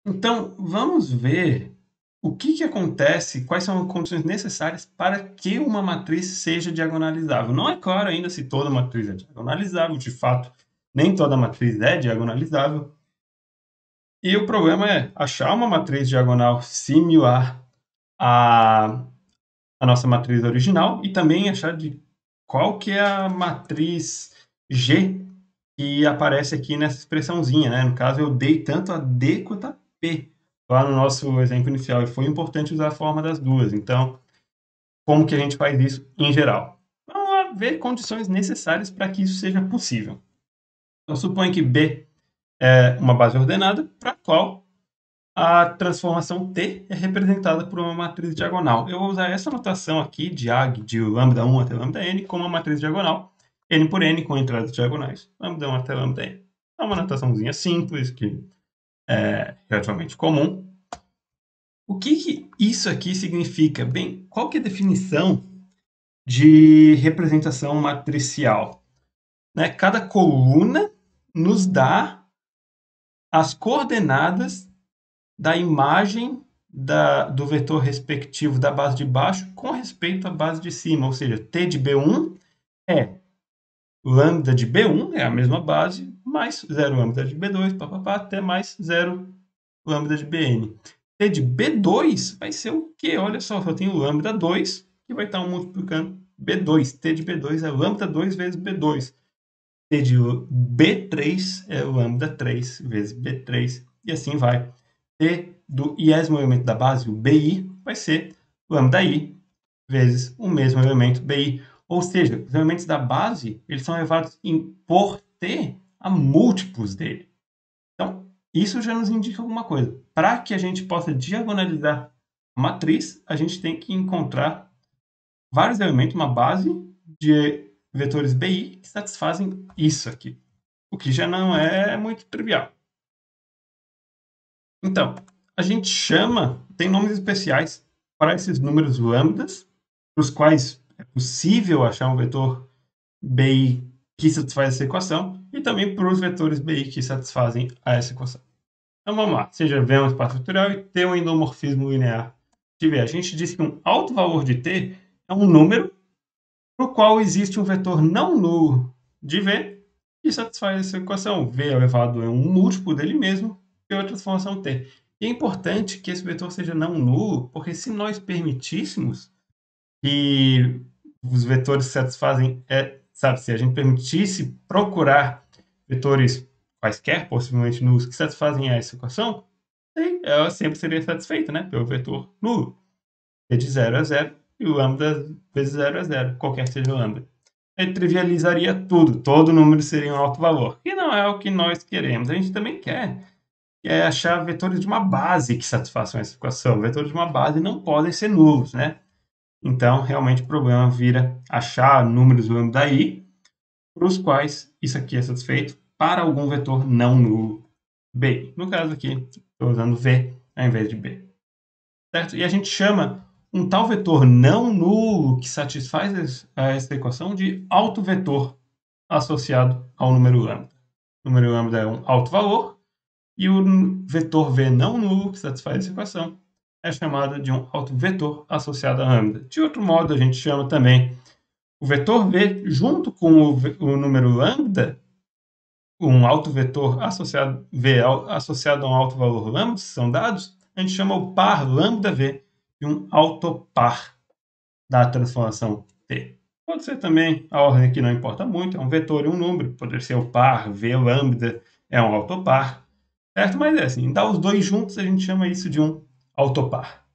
Então, vamos ver o que acontece, quais são as condições necessárias para que uma matriz seja diagonalizável. Não é claro ainda se toda matriz é diagonalizável, de fato, nem toda matriz é diagonalizável. E o problema é achar uma matriz diagonal similar à, à nossa matriz original e também achar de qual que é a matriz G que aparece aqui nessa expressãozinha, né? No caso, eu dei tanto a D quanto a P lá no nosso exemplo inicial, e foi importante usar a forma das duas. Então, como que a gente faz isso em geral? Vamos lá ver condições necessárias para que isso seja possível. Então, suponho que B é uma base ordenada para a qual a transformação T é representada por uma matriz diagonal. Eu vou usar essa notação aqui de AG, de lambda 1 até lambda n, como uma matriz diagonal, n por n com entradas diagonais, lambda 1 até lambda n. É uma notaçãozinha simples, que é relativamente comum. O que isso aqui significa? Bem, qual que é a definição de representação matricial? Né? Cada coluna nos dá as coordenadas da imagem do vetor respectivo da base de baixo com respeito à base de cima, ou seja, t de B1 é lambda de B1, é a mesma base, mais 0 lambda de B2, papapá, até mais 0 lambda de Bn. T de B2 vai ser o quê? Olha só, eu tenho lambda 2, que vai estar multiplicando B2. T de B2 é lambda 2 vezes B2. T de B3 é lambda 3 vezes B3, e assim vai. T do iésimo elemento da base, o BI, vai ser lambda I vezes o mesmo elemento BI. Ou seja, os elementos da base eles são elevados por T a múltiplos dele. Então, isso já nos indica alguma coisa. Para que a gente possa diagonalizar a matriz, a gente tem que encontrar vários elementos, uma base de vetores BI que satisfazem isso aqui, o que já não é muito trivial. Então, a gente tem nomes especiais para esses números lambdas, para os quais é possível achar um vetor BI que satisfaz essa equação, e também para os vetores BI que satisfazem essa equação. Então vamos lá, seja V um espaço vetorial e T um endomorfismo linear de V. A gente disse que um alto valor de T é um número para o qual existe um vetor não nulo de V que satisfaz essa equação. V elevado é um múltiplo dele mesmo, que é a transformação T. E é importante que esse vetor seja não nulo, porque se nós permitíssemos que os vetores satisfazem, se a gente permitisse procurar vetores quaisquer, possivelmente nulos, que satisfazem essa equação, ela sempre seria satisfeita, né, pelo vetor nulo. T de 0 a 0 e o lambda vezes 0 é 0, qualquer que seja o lambda. Aí trivializaria tudo, todo número seria um alto valor. E não é o que nós queremos. A gente também quer achar vetores de uma base que satisfaçam essa equação. Vetores de uma base não podem ser nulos, né? Então, realmente, o problema vira achar números lambda i para os quais isso aqui é satisfeito para algum vetor não nulo B. No caso aqui, estou usando V ao invés de B. Certo? E a gente chama um tal vetor não nulo que satisfaz essa equação de autovetor associado ao número lambda. O número lambda é um alto valor e o vetor V não nulo que satisfaz essa equação é chamado de um autovetor associado a lambda. De outro modo, a gente chama também o vetor V junto com o número lambda, um autovetor associado V associado a um alto valor lambda, são dados, a gente chama o par lambda V de um autopar da transformação T. Pode ser também, a ordem aqui não importa muito, é um vetor e um número, poderia ser o par V lambda, é um autopar, certo? Mas é assim, dá os dois juntos, a gente chama isso de um autopar.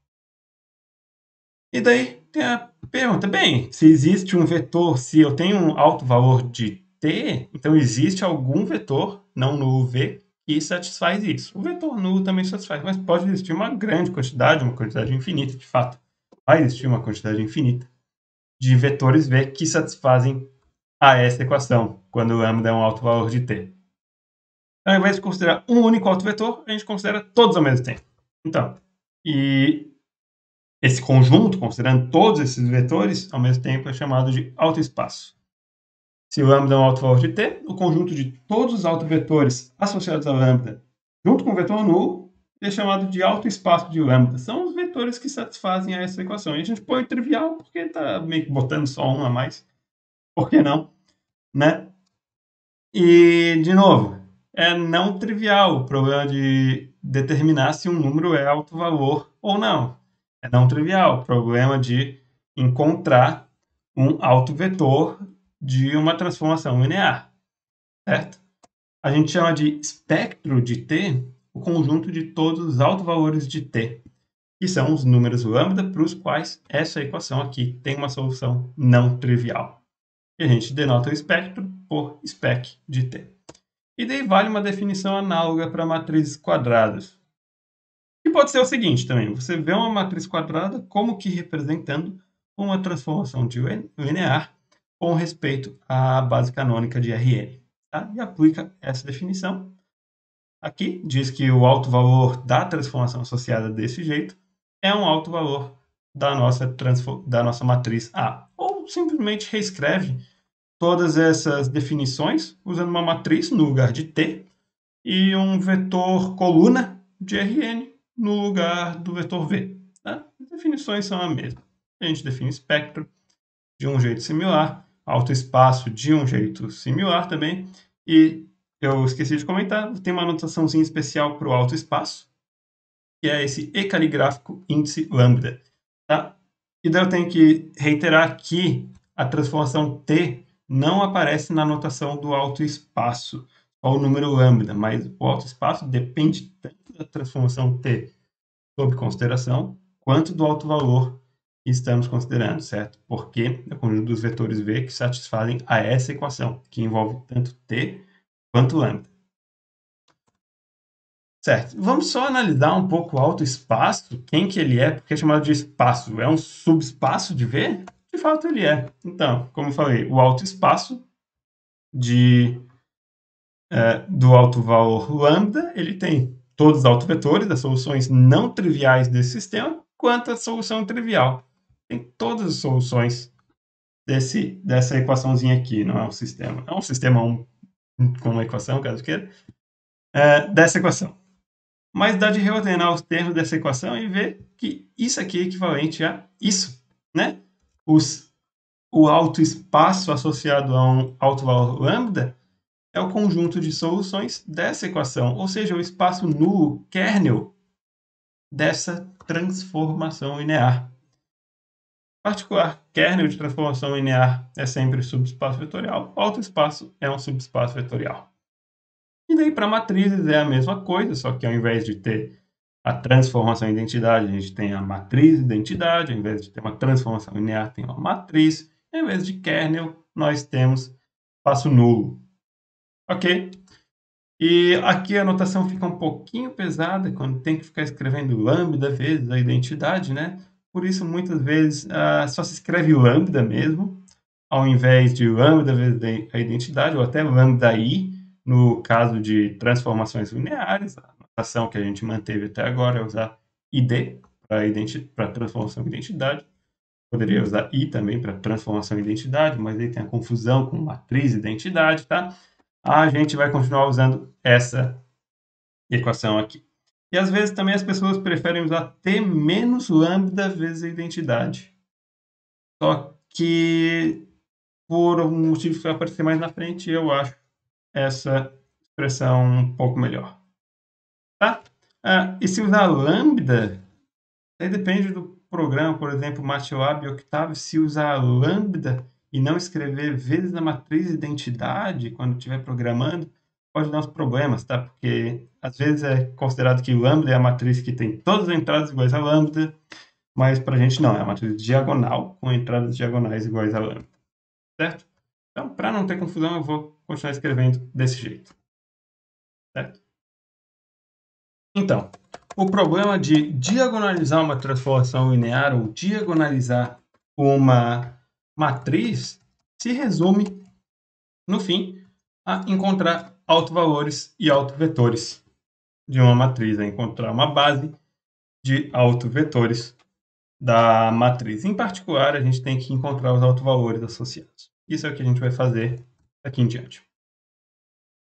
E daí tem a pergunta, bem, se existe um vetor, se eu tenho um alto valor de T, então existe algum vetor não nulo V que satisfaz isso. O vetor nulo também satisfaz, mas pode existir uma grande quantidade, uma quantidade infinita, de fato. Vai existir uma quantidade infinita de vetores V que satisfazem a essa equação, quando o lambda é um alto valor de T. Ao invés de considerar um único alto vetor, a gente considera todos ao mesmo tempo. Então, e esse conjunto, considerando todos esses vetores, ao mesmo tempo é chamado de autoespaço. Se o lambda é um alto valor de T, o conjunto de todos os autovetores associados a lambda, junto com o vetor nulo, é chamado de autoespaço de lambda. São os vetores que satisfazem a essa equação. E a gente põe trivial porque está meio que botando só um a mais. Por que não? Né? E, de novo, é não trivial o problema de determinar se um número é alto valor ou não. É não trivial o problema de encontrar um alto vetor de uma transformação linear, certo? A gente chama de espectro de T o conjunto de todos os autovalores de T, que são os números lambda para os quais essa equação aqui tem uma solução não trivial. E a gente denota o espectro por spec de T. E daí vale uma definição análoga para matrizes quadradas. E pode ser o seguinte também, você vê uma matriz quadrada como que representando uma transformação de linear com respeito à base canônica de Rn. Tá? E aplica essa definição. Aqui diz que o alto valor da transformação associada desse jeito é um alto valor da nossa matriz A. Ou simplesmente reescreve todas essas definições usando uma matriz no lugar de T e um vetor coluna de Rn no lugar do vetor V. Tá? As definições são a mesma. A gente define espectro de um jeito similar, autoespaço de um jeito similar também, e eu esqueci de comentar, tem uma anotaçãozinha especial para o autoespaço, que é esse E caligráfico índice lambda. Tá? E daí eu tenho que reiterar que a transformação T não aparece na notação do autoespaço, só o número lambda, mas o autoespaço depende tanto da transformação T sob consideração, quanto do alto valor que estamos considerando, certo? Porque é o conjunto dos vetores V que satisfazem a essa equação, que envolve tanto T quanto lambda. Certo. Vamos só analisar um pouco o autoespaço, quem que ele é, porque é chamado de espaço. É um subespaço de V? De fato ele é. Então, como eu falei, o autoespaço do alto valor lambda, ele tem todos os autovetores, as soluções não triviais desse sistema, quanto a solução trivial. Tem todas as soluções dessa equaçãozinha aqui, não é um sistema. É um sistema com uma equação, caso queira, dessa equação. Mas dá de reordenar os termos dessa equação e ver que isso aqui é equivalente a isso, né? O autoespaço associado a um alto valor lambda é o conjunto de soluções dessa equação, ou seja, o espaço nulo kernel dessa transformação linear. Em particular, kernel de transformação linear é sempre subespaço vetorial, autoespaço é um subespaço vetorial. E daí para matrizes é a mesma coisa, só que ao invés de ter a transformação em identidade, a gente tem a matriz de identidade, ao invés de ter uma transformação linear, tem uma matriz, e ao invés de kernel, nós temos espaço nulo. Ok? E aqui a anotação fica um pouquinho pesada quando tem que ficar escrevendo lambda vezes a identidade, né? Por isso, muitas vezes, só se escreve lambda mesmo, ao invés de lambda vezes a identidade, ou até lambda i, no caso de transformações lineares. A notação que a gente manteve até agora é usar id para transformação em identidade. Poderia usar i também para transformação em identidade, mas aí tem a confusão com matriz identidade, tá? A gente vai continuar usando essa equação aqui. E às vezes também as pessoas preferem usar t menos lambda vezes a identidade. Só que, por um motivo que vai aparecer mais na frente, eu acho essa expressão um pouco melhor. Tá? E se usar lambda, aí depende do programa, por exemplo, MATLAB Octave, se usar lambda e não escrever vezes a matriz identidade quando estiver programando, pode dar uns problemas, tá? Porque às vezes é considerado que lambda é a matriz que tem todas as entradas iguais a lambda, mas para a gente não, é a matriz diagonal com entradas diagonais iguais a lambda, certo? Então, para não ter confusão, eu vou continuar escrevendo desse jeito, certo? Então, o problema de diagonalizar uma transformação linear ou diagonalizar uma matriz se resume, no fim, a encontrar autovalores e autovetores de uma matriz, a encontrar uma base de autovetores da matriz. Em particular, a gente tem que encontrar os autovalores associados. Isso é o que a gente vai fazer aqui em diante.